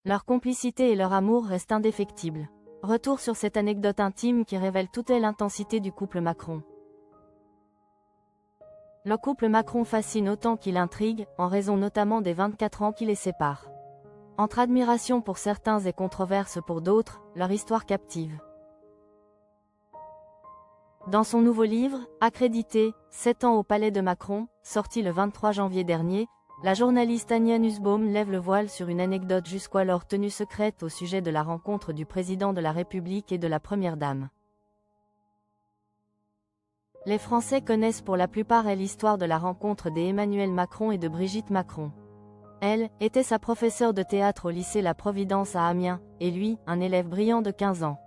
Leur complicité et leur amour restent indéfectibles. Retour sur cette anecdote intime qui révèle toute l'intensité du couple Macron. Le couple Macron fascine autant qu'il intrigue, en raison notamment des 24 ans qui les séparent. Entre admiration pour certains et controverse pour d'autres, leur histoire captive. Dans son nouveau livre, accrédité, 7 ans au palais de Macron, sorti le 23 janvier dernier, la journaliste Anya Nussbaum lève le voile sur une anecdote jusqu'alors tenue secrète au sujet de la rencontre du président de la République et de la première dame. Les Français connaissent pour la plupart l'histoire de la rencontre d'Emmanuel Macron et de Brigitte Macron. Elle était sa professeure de théâtre au lycée La Providence à Amiens, et lui, un élève brillant de 15 ans.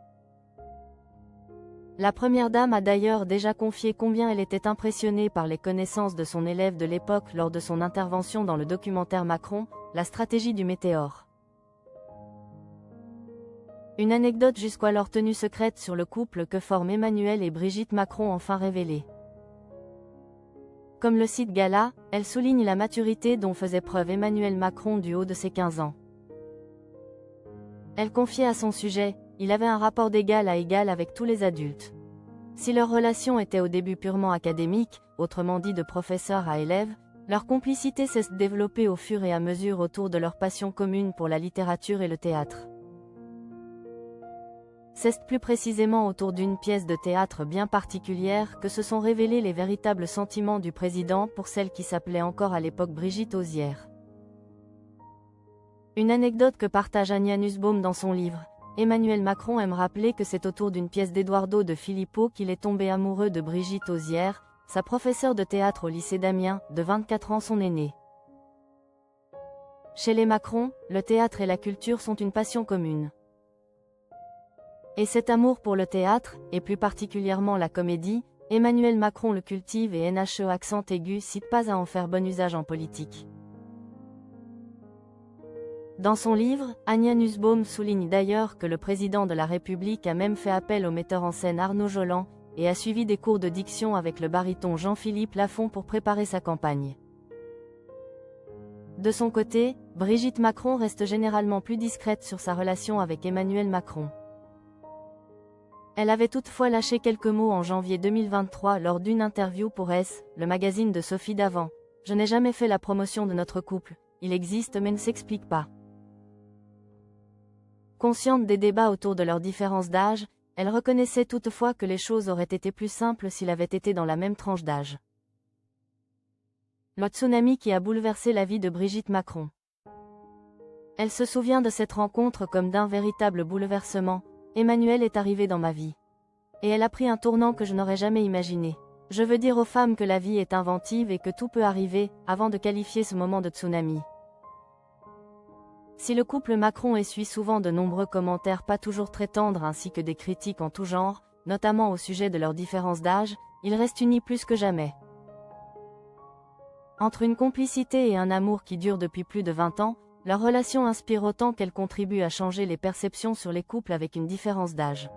La première dame a d'ailleurs déjà confié combien elle était impressionnée par les connaissances de son élève de l'époque lors de son intervention dans le documentaire Macron, la stratégie du météore. Une anecdote jusqu'alors tenue secrète sur le couple que forment Emmanuel et Brigitte Macron enfin révélée. Comme le cite Gala, elle souligne la maturité dont faisait preuve Emmanuel Macron du haut de ses 15 ans. Elle confiait à son sujet: il avait un rapport d'égal à égal avec tous les adultes. Si leur relation était au début purement académique, autrement dit de professeur à élève, leur complicité s'est développée au fur et à mesure autour de leur passion commune pour la littérature et le théâtre. C'est plus précisément autour d'une pièce de théâtre bien particulière que se sont révélés les véritables sentiments du président pour celle qui s'appelait encore à l'époque Brigitte Osière. Une anecdote que partage Anya Nussbaum dans son livre. Emmanuel Macron aime rappeler que c'est autour d'une pièce d'Eduardo de Filippo qu'il est tombé amoureux de Brigitte Osière, sa professeure de théâtre au lycée d'Amiens, de 24 ans son aînée. Chez les Macron, le théâtre et la culture sont une passion commune. Et cet amour pour le théâtre, et plus particulièrement la comédie, Emmanuel Macron le cultive et NHE accent aigu cite pas à en faire bon usage en politique. Dans son livre, Anya Nussbaum souligne d'ailleurs que le président de la République a même fait appel au metteur en scène Arnaud Jolan, et a suivi des cours de diction avec le baryton Jean-Philippe Lafont pour préparer sa campagne. De son côté, Brigitte Macron reste généralement plus discrète sur sa relation avec Emmanuel Macron. Elle avait toutefois lâché quelques mots en janvier 2023 lors d'une interview pour S, le magazine de Sophie Davant. « Je n'ai jamais fait la promotion de notre couple, il existe mais ne s'explique pas. » Consciente des débats autour de leurs différences d'âge, elle reconnaissait toutefois que les choses auraient été plus simples s'il avait été dans la même tranche d'âge. Le tsunami qui a bouleversé la vie de Brigitte Macron. Elle se souvient de cette rencontre comme d'un véritable bouleversement. Emmanuel est arrivé dans ma vie. Et elle a pris un tournant que je n'aurais jamais imaginé. Je veux dire aux femmes que la vie est inventive et que tout peut arriver, avant de qualifier ce moment de tsunami. Si le couple Macron essuie souvent de nombreux commentaires pas toujours très tendres ainsi que des critiques en tout genre, notamment au sujet de leur différence d'âge, ils restent unis plus que jamais. Entre une complicité et un amour qui dure depuis plus de 20 ans, leur relation inspire autant qu'elle contribue à changer les perceptions sur les couples avec une différence d'âge.